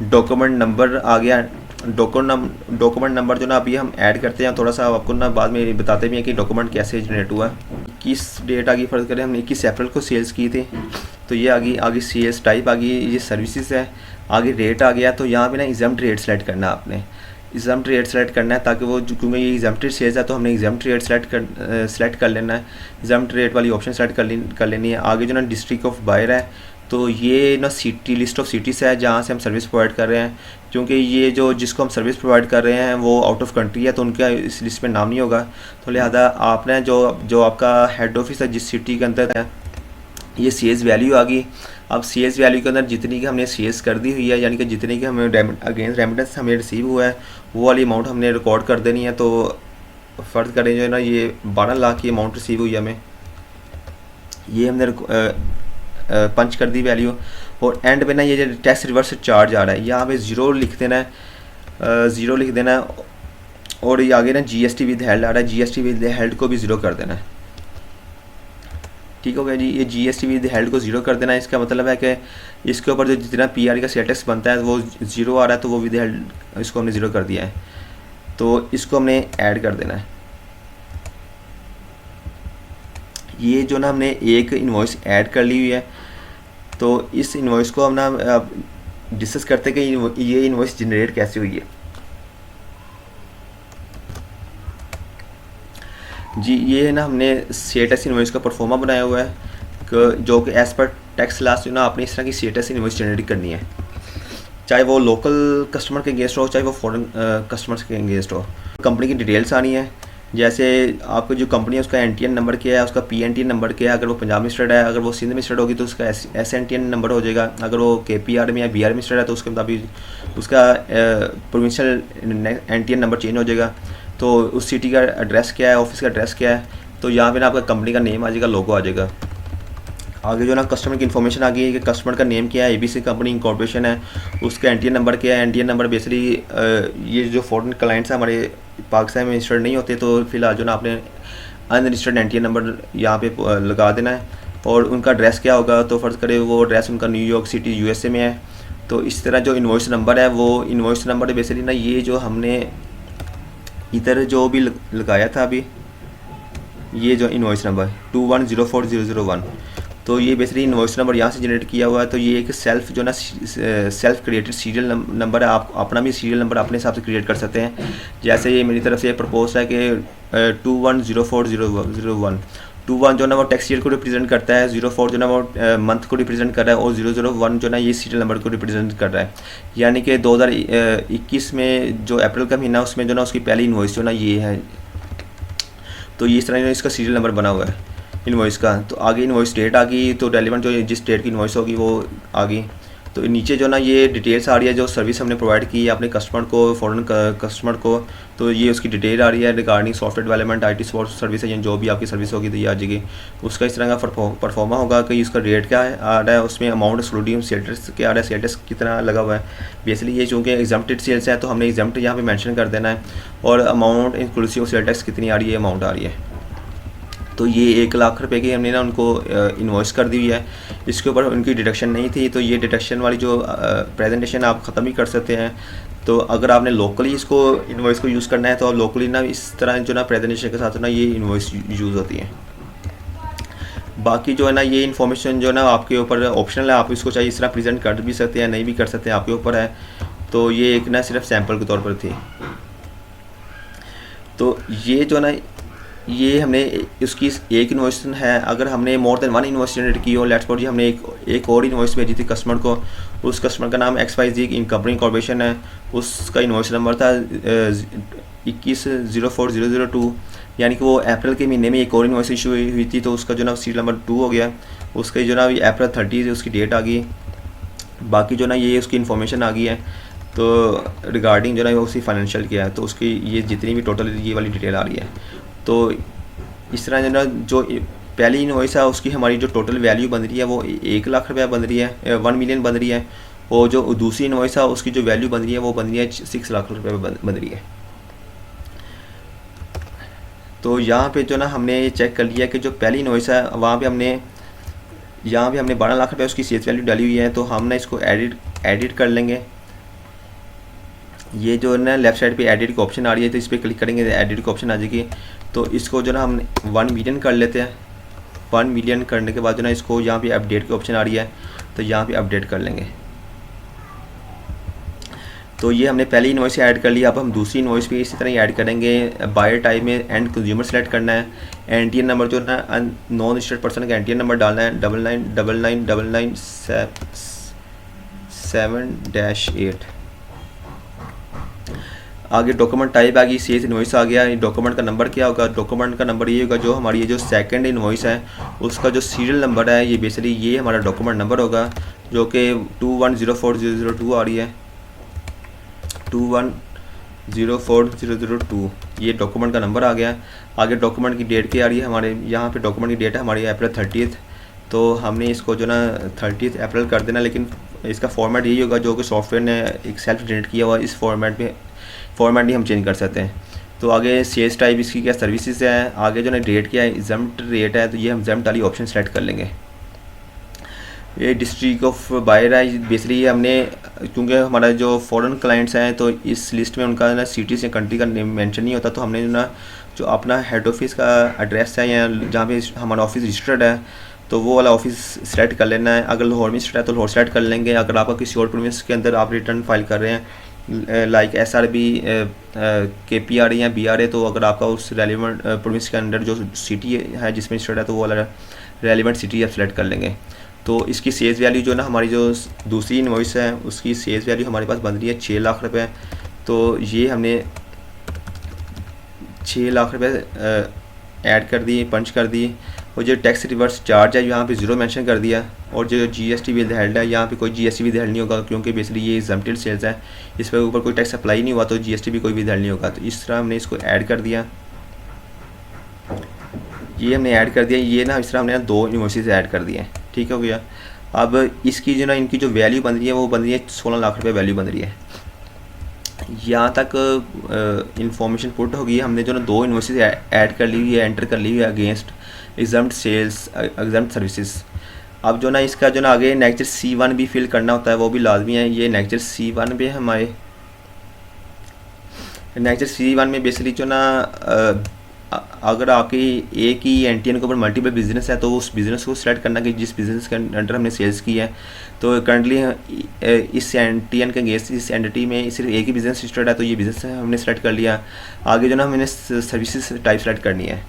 डॉक्यूमेंट नंबर आ गया। डॉक्यूमेंट नंबर जो ना अभी हम ऐड करते हैं, थोड़ा सा आपको ना बाद में बताते भी हैं कि डॉक्यूमेंट कैसे जनरेट हुआ। 21 डेट आगे फ़र्ज करें, हमने 21 अप्रैल को सेल्स की थी, तो ये आगे सेल्स टाइप आ गई, ये सर्विसेज है। आगे रेट आ गया, तो यहाँ पे ना एग्जाम्प्ट रेट सेलेक्ट करना है आपने, एग्जाम्प्ट रेट सेलेक्ट करना है, ताकि वो क्योंकि ये एग्जाम्प्टेड सेल्स है तो हमने एग्जाम्प्ट रेट सेलेक्ट कर लेना है। एग्जाम्प्ट रेट वाली ऑप्शन सेलेक्ट कर लेनी है। आगे जो ना डिस्ट्रिक्ट ऑफ बायर है, तो ये ना सिटी लिस्ट ऑफ सिटीज़ है जहाँ से हम सर्विस प्रोवाइड कर रहे हैं, क्योंकि ये जो जिसको हम सर्विस प्रोवाइड कर रहे हैं वो आउट ऑफ कंट्री है, तो उनका इस लिस्ट में नाम नहीं होगा, तो लिहाजा आपने जो आपका हेड ऑफिस है जिस सिटी के अंदर है, ये सेल्स वैल्यू आ गई। अब सेल्स वैल्यू के अंदर जितनी की हमने सेल्स कर दी हुई है, यानी कि जितनी की हमें अगेंस्ट रेमिटेंस हमें रिसीव हुआ है वो वाली अमाउंट हमने रिकॉर्ड कर देनी है। तो फ़र्ज करें जो है ना ये 12 लाख की अमाउंट रिसीव हुई है हमें, ये हमने पंच कर दी वैल्यू। और एंड पे ना ये जो टैक्स रिवर्स चार्ज आ रहा है यहाँ पे ज़ीरो लिख देना है, ज़ीरो लिख देना है। और ये आगे ना GST विद हेल्ड आ रहा है, GST विद हेल्ड को भी ज़ीरो कर देना है। ठीक हो गया जी, ये GST विद हेल्ड को ज़ीरो कर देना है। इसका मतलब है कि इसके ऊपर जो जितना PR का सेल टैक्स बनता है वो ज़ीरो आ रहा है, तो वो विद हेल्ड इसको हमने ज़ीरो कर दिया है, तो इसको हमने ऐड कर देना है। ये जो ना हमने एक इन्वॉइस ऐड कर ली हुई है, तो इस इन्वॉइस को हम ना डिस्कस करते हैं कि ये इन्वॉइस जनरेट कैसे हुई है। जी, ये ना हमने स्टेटस इन्वॉइस का परफॉर्मा बनाया हुआ है, जो कि एज़ पर टैक्स लास्ट जो ना आपने इस तरह की स्टेटस इन्वॉइस जनरेट करनी है, चाहे वो लोकल कस्टमर के अगेंस्ट हो, चाहे वो फॉरेन कस्टमर्स के अगेंस्ट हो। कंपनी की डिटेल्स आनी है, जैसे आपको जो कंपनी है उसका NTN नंबर क्या है, उसका PNTN नंबर क्या है, अगर वो पंजाब में स्टेड है, अगर वो सिंध में स्टेड होगी तो उसका SNTN नंबर हो जाएगा, अगर वो KPR में या BR में स्टेड है तो उसके मुताबिक उसका प्रोविंशियल NTN नंबर चेंज हो जाएगा। तो उस सिटी का एड्रेस क्या है, ऑफिस का एड्रेस क्या है, तो यहाँ पे ना आपका कंपनी का नेम आ जाएगा, लोगो आ जाएगा। आगे जो ना कस्टमर की इन्फॉर्मेशन आ गई है कि कस्टमर का नेम क्या है, ABC कंपनी इंकॉर्पोरेशन है, उसका NTN नंबर क्या है। NTN नंबर बेसिकली ये जो फॉरेन क्लाइंट्स हैं हमारे पाकिस्तान में रजिस्टर्ड नहीं होते, तो फिलहाल जो ना आपने अनरजिस्टर्ड NTN नंबर यहाँ पे लगा देना है। और उनका एड्रेस क्या होगा, तो फ़र्ज़ करें वो एड्रेस उनका न्यूयॉर्क सिटी USA में है, तो इस तरह जो इन्वॉइस नंबर है वो इन्वॉइस नंबर बेसिकली ना ये जो हमने इधर जो भी लगाया था अभी, ये जो इन्वॉइस नंबर 21040001, तो ये बेसिकली इन्वॉइस नंबर यहाँ से जनरेट किया हुआ है। तो ये एक सेल्फ जो ना सेल्फ क्रिएटेड सीरियल नंबर है, आप अपना भी सीरियल नंबर अपने हिसाब से क्रिएट कर सकते हैं। जैसे ये मेरी तरफ से प्रपोज है कि 21040001, 21 जो ना वो टैक्स ईयर को रिप्रेजेंट करता है, 04 जो ना वो मंथ को रिप्रेजेंट कर रहा है, और 001 जो ना ये सीरियल नंबर को रिप्रेजेंट कर रहा है। यानी कि 2021 में जो अप्रैल का महीना उसमें जो ना उसकी पहली इन्वॉइस जो ना ये है, तो ये इस तरह इसका सीरियल नंबर बना हुआ है इन्वॉइस का। तो आगे इन्वॉइस डेट आ गई, तो रेलिवेंट जो जिस डेट की इन्वॉइस होगी वो आ गई। तो नीचे जो ना ये डिटेल्स आ रही है जो सर्विस हमने प्रोवाइड की है अपने कस्टमर को, फॉरेन कस्टमर को, तो ये उसकी डिटेल आ रही है regarding software development, IT support service है, या जो भी आपकी सर्विस होगी तो ये आ जाएगी। उसका इस तरह का परफॉर्मा होगा कि इसका रेट क्या है आ रहा है, उसमें अमाउंट एक्सक्लूडिंग सेल टैक्स क्या आ रहा है, सेल टैक्स कितना लगा हुआ है। बेसिकली ये चूँकि एग्जम्प्टेड सेल्स है तो हमने एग्जम्प्ट यहाँ पे मेंशन कर देना है, और अमाउंट इंक्लूसिव सेल टैक्स कितनी आ रही है, अमाउंट आ रही है। तो ये 1 लाख रुपए की हमने ना उनको इन्वॉइस कर दी हुई है। इसके ऊपर उनकी डिडक्शन नहीं थी, तो ये डिडक्शन वाली जो प्रेजेंटेशन आप ख़त्म ही कर सकते हैं। तो अगर आपने लोकली इसको इन्वॉइस को यूज़ करना है तो आप लोकली ना इस तरह जो ना प्रेजेंटेशन के साथ ना ये इन्वॉइस यूज़ होती है। बाकी जो है ना ये इन्फॉर्मेशन जो है ना आपके ऊपर ऑप्शनल है, आप इसको चाहिए इस तरह प्रेजेंट कर भी सकते हैं, नहीं भी कर सकते हैं, आपके ऊपर है। तो ये एक ना सिर्फ सैम्पल के तौर पर थी। तो ये जो ना ये हमने इसकी एक इन्वॉइस है, अगर हमने मोर देन 1 इन्वॉइस जनरेट की हो, लेट्स सपोज हमने एक और इन्वॉइस भेजी थी कस्टमर को, उस कस्टमर का नाम XYZ इन कंपनी कॉर्पोरेशन है, उसका इन्वॉइस नंबर था 2104,002, यानी कि वो अप्रैल के महीने में एक और इन्वॉइस इशू हुई थी, तो उसका जो ना सीरियल नंबर 2 हो गया, उसका जो ना अप्रैल 30 उसकी डेट आ गई। बाकी जो ना ये उसकी इन्फॉर्मेशन आ गई है, तो रिगार्डिंग जो ना उसकी फाइनेंशियल किया है, तो उसकी ये जितनी भी टोटल ये वाली डिटेल आ रही है। तो इस तरह जो ना जो पहली इन्वॉइस है उसकी हमारी जो टोटल वैल्यू बन रही है वो 1 लाख रुपया बन रही है, 1 मिलियन बन रही है, और जो दूसरी इन्वॉइस है उसकी जो वैल्यू बन रही है वो बन रही है 6 लाख रुपये बन रही है। तो यहाँ पे जो ना हमने ये चेक कर लिया कि जो पहली इन्वॉइस है वहाँ पे हमने 12 लाख रुपये उसकी सेल्स वैल्यू डाली हुई है, तो हम ना इसको एडिट कर लेंगे। ये जो ना लेफ़्ट साइड पे एडिट की ऑप्शन आ रही है, तो इस पर क्लिक करेंगे एडिट की ऑप्शन आ जाएगी। तो इसको जो ना हम 1 मिलियन कर लेते हैं। 1 मिलियन करने के बाद जो ना इसको यहाँ पे अपडेट की ऑप्शन आ रही है, तो यहाँ पे अपडेट कर लेंगे। तो ये हमने पहली इन्वॉइस ऐड कर लिया, अब हम दूसरी इन्वॉइस भी इसी तरह ही ऐड करेंगे। बायर टाइप में एंड कंज्यूमर सेलेक्ट करना है, NTN नंबर जो ना नॉन रजिस्टर्ड पर्सन का NTN नंबर डालना है 99999997-8। आगे डॉक्यूमेंट टाइप आ गई, सेल्स इन्वॉइस आ गया। डॉक्यूमेंट का नंबर क्या होगा, डॉक्यूमेंट का नंबर ये होगा जो हमारी ये जो सेकंड इन्वॉइस है उसका जो सीरियल नंबर है, ये बेसिकली ये हमारा डॉक्यूमेंट नंबर होगा, जो कि 2104,002 आ रही है, 2104,002 ये डॉक्यूमेंट का नंबर आ गया। आगे डॉक्यूमेंट की डेट क्या आ रही है, हमारे यहाँ पे डॉक्यूमेंट की डेट है हमारी अप्रैल 30, तो हमने इसको जो ना 30 अप्रैल कर देना, लेकिन इसका फॉर्मेट यही होगा जो कि सॉफ्टवेयर ने एक सेल्फ जनरेट किया हुआ, इस फॉर्मेट ही हम चेंज कर सकते हैं। तो आगे सेल्स टाइप इसकी क्या सर्विसेज है, आगे जो ना रेट क्या है, एग्जम्प्ट रेट है, तो ये हम एग्जम्प्ट वाली ऑप्शन सेलेक्ट कर लेंगे। ये डिस्ट्रिक्ट ऑफ बायर है, बेसिकली हमने क्योंकि हमारा जो फॉरेन क्लाइंट्स हैं तो इस लिस्ट में उनका ना सिटीज़ या कंट्री का नेम मेंशन नहीं होता, तो हमने जो ना जो अपना हेड ऑफिस का एड्रेस है या जहाँ पे हमारा ऑफिस रजिस्टर्ड है तो वो वाला ऑफिस सेलेक्ट कर लेना है। अगर लाहौर में है तो लाहौर सेलेक्ट कर लेंगे। अगर आपका किसी और प्रोविंस के अंदर आप रिटर्न फाइल कर रहे हैं लाइक SRB, KPRA या BRA, तो अगर आपका उस रेलिवेंट प्रोविंस के अंदर जो सिटी है जिसमें रजिस्टर्ड है तो वो वाला रेलिवेंट सिटी आप सेलेक्ट कर लेंगे। तो इसकी सेल्स वैल्यू जो ना हमारी जो दूसरी इन्वॉइस है उसकी सेल्स वैल्यू हमारे पास बन रही है 6 लाख रुपए। तो ये हमने 6 लाख रुपए ऐड कर दी, पंच कर दी, और जो टैक्स रिवर्स चार्ज है यहाँ पे 0 मेंशन कर दिया, और जो GST विद हेल्ड है यहाँ पे कोई GST विद हेल्ड नहीं होगा क्योंकि बेसिकली ये एग्जम्प्टेड सेल्स है, इस पर ऊपर कोई टैक्स अप्लाई नहीं हुआ तो GST भी कोई विद हेल्ड नहीं होगा। तो इस तरह हमने इसको ऐड कर दिया, ये हमने ऐड कर दिया। ये ना इस तरह हमने 2 इन्वॉइसेस ऐड कर दिए, ठीक हो गया। अब इसकी जो ना इनकी जो वैल्यू बन रही है वो बन रही है 16 लाख रुपये वैल्यू बन रही है। यहाँ तक इंफॉर्मेशन पुट होगी। हमने जो ना 2 इन्वॉइसेस ऐड कर ली हुई है, एंटर कर ली हुई है against exempt sales, exempt services. अब जो ना इसका जो ना आगे नेक्चर C1 भी फिल करना होता है, वो भी लाजमी है। ये नेक्चर C1 पे हमारे नेक्चर C1 में बेसिकली जो ना अगर आपकी एक ही NTN के ऊपर मल्टीपल बिजनेस है तो उस बिज़नेस को सिलेक्ट करना कि जिस बिज़नेस के अंडर हमने सेल्स की है। तो करंटली इस NTN के अगेंस्ट इस एंटिटी में सिर्फ एक ही बिज़नेस रजिस्टर्ड है, तो ये बिज़नेस हमने सेलेक्ट कर लिया। आगे जो ना हमने सर्विसेज टाइप सेलेक्ट करनी है।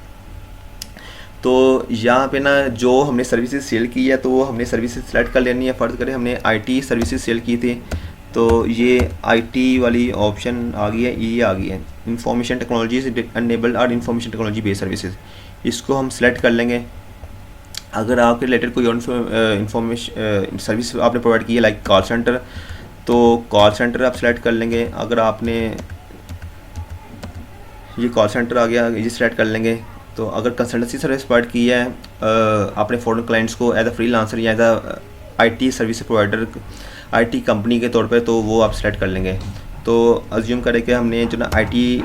तो यहाँ पे ना जो हमने सर्विसेज सेल की है तो वो हमने सर्विसेज सेलेक्ट कर लेनी है। फ़र्ज़ करें हमने IT सर्विसेज सेल की थी, तो ये IT वाली ऑप्शन आ गई है, ये आ गई है इंफॉर्मेशन टेक्नोलॉजी अनेबल्ड और इंफॉर्मेशन टेक्नोलॉजी बेस्ड सर्विसेज। इसको हम सेलेक्ट कर लेंगे। अगर आपके रिलेटेड कोई और इंफॉर्मेशन सर्विस आपने प्रोवाइड की है लाइक कॉल सेंटर, तो कॉल सेंटर आप सेलेक्ट कर लेंगे। अगर आपने ये कॉल सेंटर आ गया, ये सेलेक्ट कर लेंगे। तो अगर कंसल्टेंसी सर्विस प्रोवाइड की है आपने फॉरेन क्लाइंट्स को एज अ फ्रीलांसर या as a IT service provider, IT company के तौर पे, तो वो आप सेलेक्ट कर लेंगे। तो अज्यूम करें कि हमने जो ना आईटी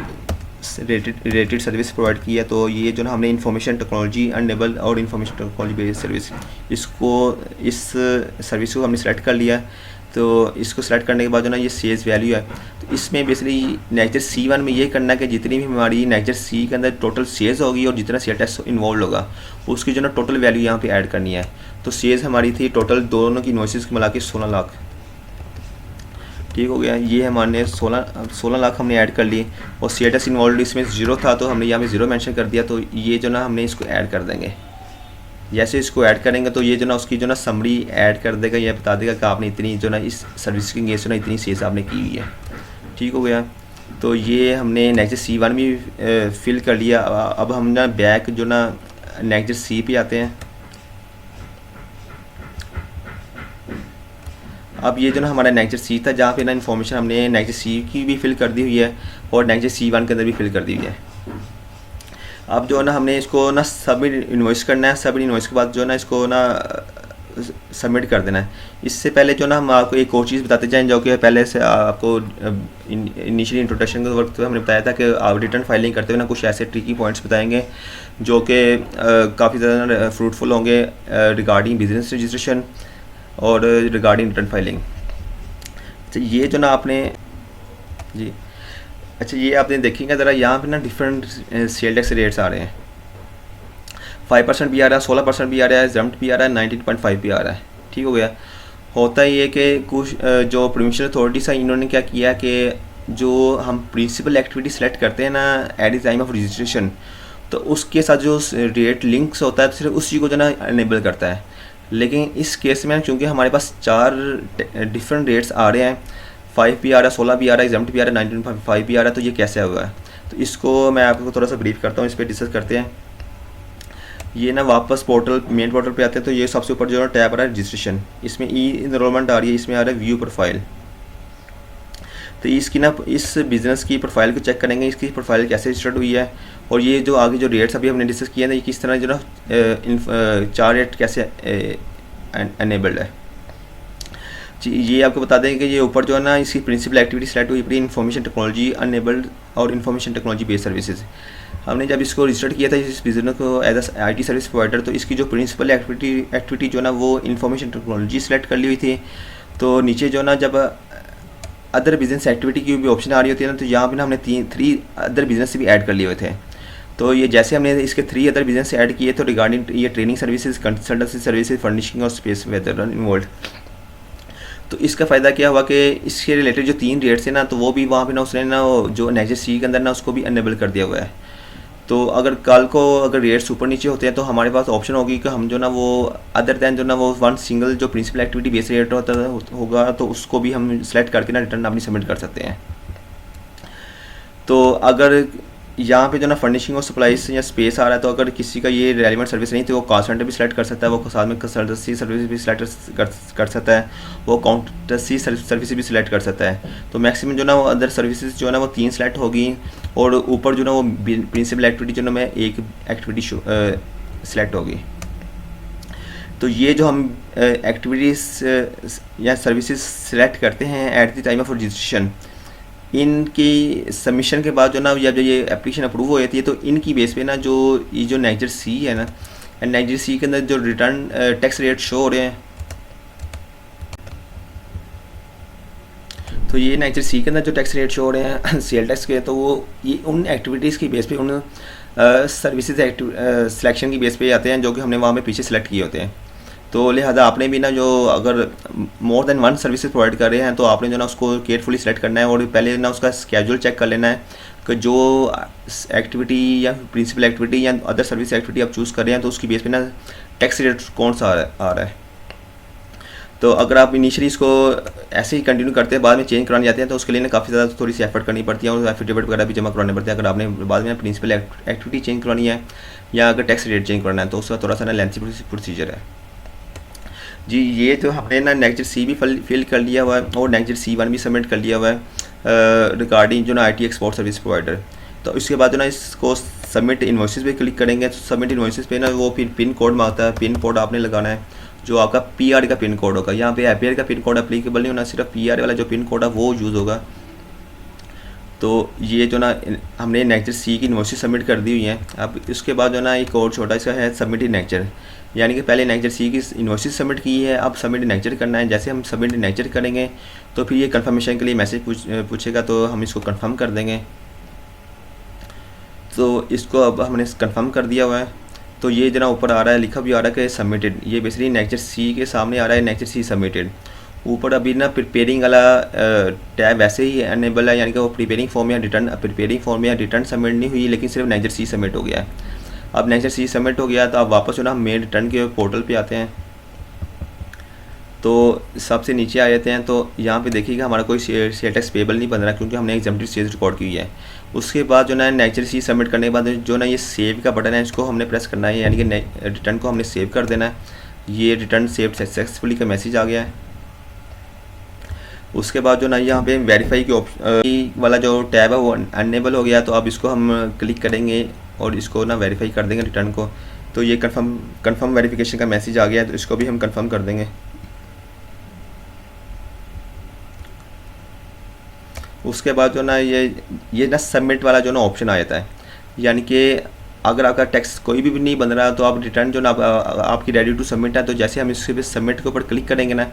रिलेटेड सर्विस प्रोवाइड की है, तो ये जो ना हमने इंफॉर्मेशन टेक्नोलॉजी अनेबल और इंफॉर्मेशन टेक्नोलॉजी बेस्ड सर्विस, इस सर्विस को हमने सेलेक्ट कर लिया। तो इसको सेलेक्ट करने के बाद जो ना ये सेल्स वैल्यू है, तो इसमें बेसिकली नेचर C1 में ये करना है कि जितनी भी हमारी नेचर C के अंदर टोटल सेल्स होगी और जितना सेल टैक्स इन्वॉल्व होगा उसकी जो ना टोटल वैल्यू यहाँ पे ऐड करनी है। तो सेल्स हमारी थी टोटल दोनों की इन्वॉइसेस मिला के 16 लाख, ठीक हो गया। ये हमारे 16 लाख हमने ऐड कर लिए और सेल टैक्स इन्वॉल्व इसमें 0 था, तो हमने यहाँ पे 0 मेंशन कर दिया। तो ये जो ना हमने इसको ऐड कर देंगे। जैसे इसको ऐड करेंगे तो ये जो ना उसकी जो ना समरी ऐड कर देगा, ये बता देगा कि आपने इतनी जो ना इस सर्विस की जो ना इतनी सेल्स आपने की हुई है, ठीक हो गया। तो ये हमने नेक्स्ट C1 भी फिल कर लिया। अब हम ना बैक जो ना नेक्स्ट C पे आते हैं। अब ये जो ना हमारा नेक्स्ट C था, जहाँ पे ना इन्फॉर्मेशन हमने नेक्स्ट C की भी फिल कर दी हुई है और नेक्स्ट C1 के अंदर भी फिल कर दी हुई है। अब जो है ना हमने इसको ना सबमिट इन्वॉइस करना है। सबमिट इन्वॉइस के बाद जो है ना इसको ना सबमिट कर देना है। इससे पहले जो ना हम आपको एक और चीज़ बताते जाएं, जो कि पहले से आपको इनिशियली इंट्रोडक्शन के वक्त हमने बताया था कि आप रिटर्न फाइलिंग करते हुए ना कुछ ऐसे ट्रिकी पॉइंट्स बताएंगे जो कि काफ़ी ज़्यादा फ्रूटफुल होंगे रिगार्डिंग बिजनेस रजिस्ट्रेशन और रिगार्डिंग रिटर्न फाइलिंग। तो ये जो ना आपने जी अच्छा, ये आपने देखेंगे ज़रा, यहाँ पे ना डिफरेंट सेल टैक्स रेट्स आ रहे हैं। 5% भी आ रहा है, 16% भी आ रहा है, exempt भी आ रहा है, 19.5 भी आ रहा है, ठीक हो गया। होता ही है कि कुछ जो प्रोविंशियल अथॉरिटीज़ हैं, इन्होंने क्या किया कि जो हम प्रिंसिपल एक्टिविटी सेलेक्ट करते हैं ना at the time of registration, तो उसके साथ जो रेट लिंक्स होता है तो सिर्फ उसी को जो ना अनेबल करता है। लेकिन इस केस में चूँकि हमारे पास 4 डिफरेंट रेट्स आ रहे हैं, 5 भी आ रहा है, 16 भी आ रहा है, एग्जाम्ट भी आ रहा है, 19.5 भी आ रहा है, तो ये कैसे हुआ है। तो इसको मैं आपको थोड़ा सा ब्रीफ करता हूँ, इस पर डिस्कस करते हैं। ये ना वापस पोर्टल मेन पोर्टल पे आते हैं, तो ये सबसे ऊपर जो है टैब आ रहा है रजिस्ट्रेशन, इसमें ई इनरोलमेंट आ रही है, इसमें आ रहा है व्यू प्रोफाइल। तो इसकी ना इस बिज़नेस की प्रोफाइल को चेक करेंगे, इसकी प्रोफाइल कैसे रजिस्टर्ड हुई है और ये जो आगे जो रेट्स अभी हमने डिस्कस किया ना, ये किस तरह जो ना 4 रेट कैसे अनेबल्ड है। ये आपको बता दें कि ये ऊपर जो है ना इसकी प्रिंसिपल एक्टिविटी सेलेक्ट हुई पड़ी इन्फॉर्मेशन टेक्नोलॉजी अनेबल्ड और इन्फॉर्मेशन टेक्नोलॉजी बेस्ड सर्विसेज। हमने जब इसको रजिस्टर किया था इस बिजनेस को as a IT service provider, तो इसकी जो प्रिंसिपल एक्टिविटी जो ना वो इन्फॉर्मेशन टेक्नोलॉजी सेलेक्ट कर ली हुई थी। तो नीचे जो ना जब अदर बिजनेस एक्टिविटी की भी ऑप्शन आ रही होती है ना, तो यहाँ पे ना हमने 3 अदर बिजनेस भी ऐड कर लिए हुए थे। तो ये जैसे हमने इसके 3 अदर बिजनेस ऐड किए, तो रिगार्डिंग ये training services, consultancy services, furnishing और स्पेस वेदर इन्वॉल्व। तो इसका फ़ायदा क्या हुआ कि इसके रिलेटेड जो 3 रेट्स थे ना, तो वो भी वहाँ पे ना उसने ना जो नेक्स्ट C के अंदर ना उसको भी अनेबल कर दिया हुआ है। तो अगर कल को अगर रेट्स ऊपर नीचे होते हैं, तो हमारे पास ऑप्शन होगी कि हम जो ना वो अदर दैन जो ना वो वन सिंगल जो प्रिंसिपल एक्टिविटी बेस रेट होगा, तो उसको भी हम सेलेक्ट करके ना रिटर्न अपनी सबमिट कर सकते हैं। तो अगर यहाँ पे जो ना फर्निशिंग और सप्लाईज या स्पेस आ रहा है, तो अगर किसी का ये रेलिवेंट सर्विस नहीं तो वो कॉल सेंटर भी सेलेक्ट कर सकता है, वो साथ में कंसल्टेंसी सर्विस भी सिलेक्ट कर सकता है, वो अकाउंटेंसी सर्विस भी सिलेक्ट कर सकता है। तो मैक्सिमम जो ना वो अदर सर्विसेज जो है ना वो 3 सेलेक्ट होगी और ऊपर जो ना वो प्रिंसिपल एक्टिविटी जो ना मैं एक एक्टिविटी सेलेक्ट होगी। तो ये जो हम एक्टिविटीज़ या सर्विसेज सेलेक्ट करते हैं at the time of registration, इनकी सबमिशन के बाद जो ना जब ये एप्लीकेशन अप्रूव हो जाती है, तो इनकी बेस पे ना जो ये जो नाइजर C है ना, नाइजर C के अंदर जो रिटर्न टैक्स रेट शो हो रहे हैं, तो ये नाइजर C के अंदर जो टैक्स रेट शो हो रहे हैं सेल टैक्स के, तो वो ये उन एक्टिविटीज़ की बेस पे, उन सर्विसेज सिलेक्शन की बेस पे आते हैं जो कि हमने वहाँ पे पीछे सेलेक्ट किए होते हैं। तो लिहाजा आपने भी ना जो अगर मोर देन 1 सर्विसेज प्रोवाइड कर रहे हैं, तो आपने जो ना उसको केयरफुली सेलेक्ट करना है और पहले ना उसका स्केड्यूल चेक कर लेना है कि जो एक्टिविटी या प्रिंसिपल एक्टिविटी या अदर सर्विस एक्टिविटी आप चूज़ कर रहे हैं, तो उसकी बेस पे ना टैक्स रेट कौन सा आ रहा है। तो अगर आप इनिशियली इसको ऐसे ही कंटिन्यू करते हैं, बाद में चेंज कराने जाते हैं, तो उसके लिए ना काफ़ी ज़्यादा थोड़ी सी एफर्ट करनी पड़ती है और एफिडेविट वगैरह भी जमा करवाने पड़ते हैं। अगर आपने बाद में प्रिंसिपल एक्टिविटी चेंज करवानी है या अगर टैक्स रेट चेंज करना है तो उसका थोड़ा सा ना लेंथी प्रोसीजर है। जी, ये तो हमने ना नेक्स्ट सी भी फिल कर लिया हुआ है और नेक्स्ट C1 भी सबमिट कर लिया हुआ है रिगार्डिंग जो ना IT एक्सपोर्ट सर्विस प्रोवाइडर। तो इसके बाद जो ना इसको सबमिट इन्वॉइसेस पे क्लिक करेंगे तो सबमिट इन्वॉइसेस पे ना वो फिर पिन कोड मांगता है। पिन कोड आपने लगाना है जो आपका PR का पिन कोड होगा। यहाँ पे APR का पिन कोड एप्लीकेबल नहीं होना, सिर्फ PR वाला जो पिन कोड है वो यूज़ होगा। तो ये जो ना हमने नेक्चर C की इन्वॉइसेस सबमिट कर दी हुई हैं। अब इसके बाद जो ना एक और छोटा सा है सबमिट नेक्चर, यानी कि पहले नेक्चर C की इन्वॉइसेस सबमिट की है, अब सबमिट नेक्चर करना है। जैसे हम सबमिट नेक्चर करेंगे तो फिर ये कंफर्मेशन के लिए मैसेज पूछेगा, तो हम इसको कंफर्म कर देंगे। तो इसको अब हमने कंफर्म कर दिया हुआ है। तो ये जना ऊपर आ रहा है, लिखा भी आ रहा है कि सबमिटेड, ये बेसिकली नेक्चर C के सामने आ रहा है नेक्चर C सबमिटेड। ऊपर अभी ना प्रिपेयरिंग वाला टैब वैसे ही अनेबल है, यानी कि वो प्रिपेयरिंग फॉर्म या रिटर्न सबमिट नहीं हुई, लेकिन सिर्फ नेक्चर C सबमिट हो गया है। अब नेक्चर C सबमिट हो गया तो आप वापस जो ना मेन रिटर्न के पोर्टल पे आते हैं। तो सबसे नीचे आ जाते हैं तो यहाँ पे देखिएगा हमारा कोई सेल टैक्स पेबल नहीं बन रहा क्योंकि हमने एग्जेम्प्टेड सेल्स रिकॉर्ड की हुई है। उसके बाद जो ना नेक्चर C सबमिट करने के बाद जो ना ये सेव का बटन है इसको हमने प्रेस करना है, यानी कि रिटर्न को हमने सेव कर देना है। ये रिटर्न सेव सक्सेसफुली का मैसेज आ गया है। उसके बाद जो ना यहाँ पे वेरीफाई के ऑप्शन वाला जो टैब है वो अनेबल हो गया, तो अब इसको हम क्लिक करेंगे और इसको ना वेरीफाई कर देंगे रिटर्न को। तो ये कंफर्म वेरिफिकेशन का मैसेज आ गया है, तो इसको भी हम कंफर्म कर देंगे। उसके बाद जो ना ये ना सबमिट वाला जो ना ऑप्शन आ जाता है, यानी कि अगर आपका टैक्स कोई भी नहीं बन रहा तो आप रिटर्न जो ना आपकी रेडी टू सबमिट है, तो जैसे हम इसके पे सबमिट के ऊपर क्लिक करेंगे ना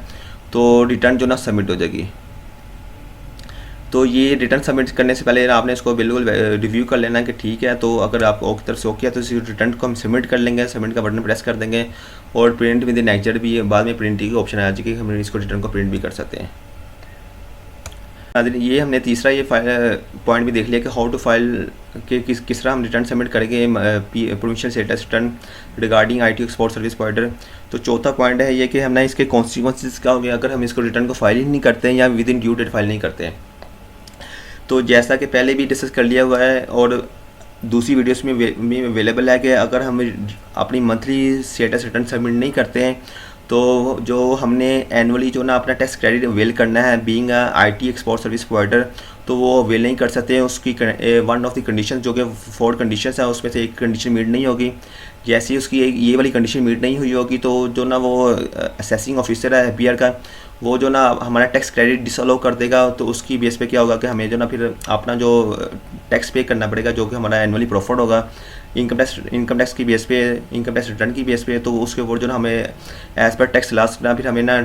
तो रिटर्न जो ना सबमिट हो जाएगी। तो ये रिटर्न सबमिट करने से पहले आपने इसको बिल्कुल रिव्यू कर लेना कि ठीक है। तो अगर आप ओके तरफ से ओके है तो इस रिटर्न को हम सबमिट कर लेंगे, सबमिट का बटन प्रेस कर देंगे और प्रिंट विद नेक्चर भी बाद में प्रिंट की ऑप्शन आ जाएगी, हम इसको रिटर्न को प्रिंट भी कर सकते हैं। ये हमने तीसरा ये पॉइंट भी देख लिया कि हाउ टू फाइल के किस तरह हम रिटर्न सबमिट करेंगे provincial status return regarding IT export service provider. तो चौथा पॉइंट है ये कि हम ना इसके कॉन्सिक्वेंसेस क्या होंगे अगर हम इसको रिटर्न को फाइल ही नहीं करते हैं या within due date file नहीं करते हैं। तो जैसा कि पहले भी डिस्कस कर लिया हुआ है और दूसरी वीडियोस में अवेलेबल है कि अगर हम अपनी मंथली स्टेटस रिटर्न सबमिट नहीं करते हैं तो जो हमने एनुअली जो ना अपना टैक्स क्रेडिट अवेल करना है being IT export service provider, तो वो अवेल नहीं कर सकते हैं। उसकी वन ऑफ द कंडीशन जो कि 4 कंडीशंस है उसमें से एक कंडीशन मीट नहीं होगी। जैसे ही उसकी ये वाली कंडीशन मीट नहीं हुई होगी तो जो ना वो असेसिंग ऑफिसर है APR का, वो जो ना हमारा टैक्स क्रेडिट डिसअलाउ कर देगा। तो उसकी बेस पे क्या होगा कि हमें जो ना फिर अपना जो टैक्स पे करना पड़ेगा जो कि हमारा एनुअली प्रॉफिट होगा इनकम टैक्स की बेस पे, इनकम टैक्स रिटर्न की बेस पे। तो उसके ऊपर जो ना हमें एज पर टैक्स लास्ट ना फिर हमें ना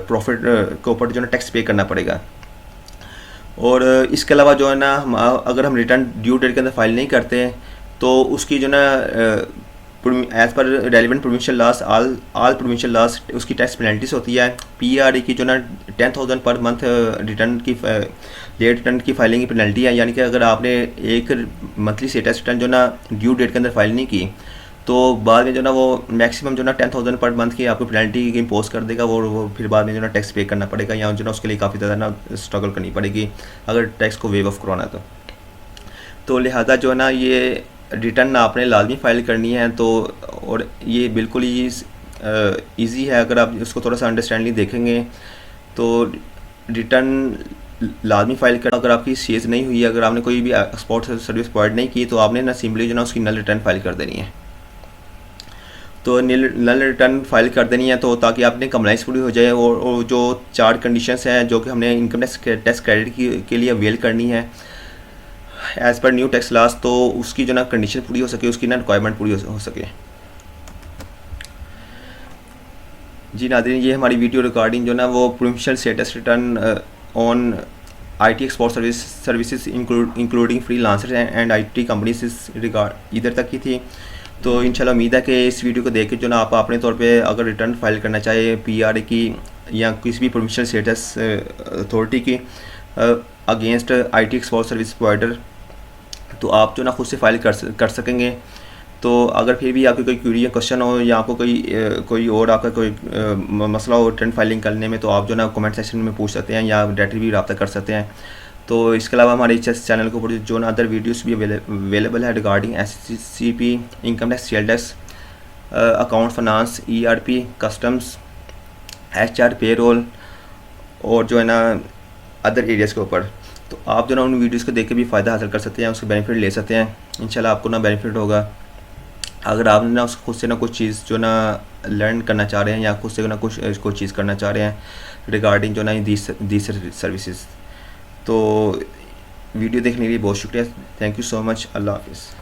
प्रॉफिट के ऊपर जो ना टैक्स पे करना पड़ेगा। और इसके अलावा जो है ना हम अगर हम रिटर्न ड्यू डेट के अंदर फाइल नहीं करते तो उसकी जो ना as per relevant provincial loss all provincial loss उसकी टैक्स पेनल्टीज होती है। PRE की जो ना 10,000 पर मंथ रिटर्न की लेट रिटर्न की फाइलिंग की पेनल्टी है, यानी कि अगर आपने एक मंथली स्टेटस रिटर्न जो ना ड्यू डेट के अंदर फाइल नहीं की तो बाद में जो ना वो मैक्सिमम जो ना 10,000 पर मंथ की आपको पेनल्टी इम्पोज कर देगा। वो फिर बाद में जो ना टैक्स पे करना पड़ेगा या जो ना उसके लिए काफ़ी ज़्यादा ना स्ट्रगल करनी पड़ेगी अगर टैक्स को वेव ऑफ करवाना है तो लिहाजा जो है ना ये रिटर्न आपने लाजमी फ़ाइल करनी है। तो और ये बिल्कुल ही ईजी है, अगर आप उसको थोड़ा सा अंडरस्टैंडली देखेंगे तो रिटर्न लाजमी फ़ाइल कर। अगर आपकी सेज नहीं हुई, अगर आपने कोई भी एक्सपोर्ट सर्विस प्रोवाइड नहीं की तो आपने ना सिंपली जो ना उसकी नल रिटर्न फाइल कर देनी है। तो नल रिटर्न फाइल कर देनी है तो ताकि आपने कंप्लाइंस पूरी हो जाए और जो 4 कंडीशंस हैं जो कि हमने इनकम टैक्स क्रेडिट के लिए अवेल करनी है as per new tax loss, तो उसकी जो ना कंडीशन पूरी हो सके, उसकी ना रिक्वायरमेंट पूरी हो सके। जी नाज़रीन, ये हमारी वीडियो रिकॉर्डिंग जो ना वो provincial status return on IT export services including freelancers and IT companies regard इधर तक की थी। तो इंशाल्लाह उम्मीद है कि इस वीडियो को देख के जो ना आप अपने तौर पे अगर रिटर्न फाइल करना चाहे PRA की या किसी भी प्रोविंशियल स्टेटस अथॉरिटी की against IT export service provider, तो आप जो ना खुद से फाइल कर सकेंगे। तो अगर फिर भी आपकी कोई क्वेरी या क्वेश्चन हो या आपको कोई और आपका कोई मसला हो रिटर्न फाइलिंग करने में, तो आप जो ना कमेंट सेक्शन में पूछ सकते हैं या डायरेक्टली भी रब्ता कर सकते हैं। तो इसके अलावा हमारे इस चैनल के ऊपर जो ना अदर वीडियोस भी अवेलेबल है regarding SCCP, income tax, sale tax, account finance, ERP, customs, HR, payroll और जो है ना अदर एरियाज़ के ऊपर। तो आप जो ना उन वीडियोस को देख के भी फ़ायदा हासिल कर सकते हैं, उसके बेनिफिट ले सकते हैं। इंशाल्लाह आपको ना बेनिफिट होगा। अगर आप ना उस खुद से ना कुछ चीज़ जो ना लर्न करना चाह रहे हैं या खुद से ना कुछ कोई चीज़ करना चाह रहे हैं रिगार्डिंग जो ना दी सर्विसेज, तो वीडियो देखने के लिए बहुत शुक्रिया। Thank you so much. अल्लाह हाफिज़।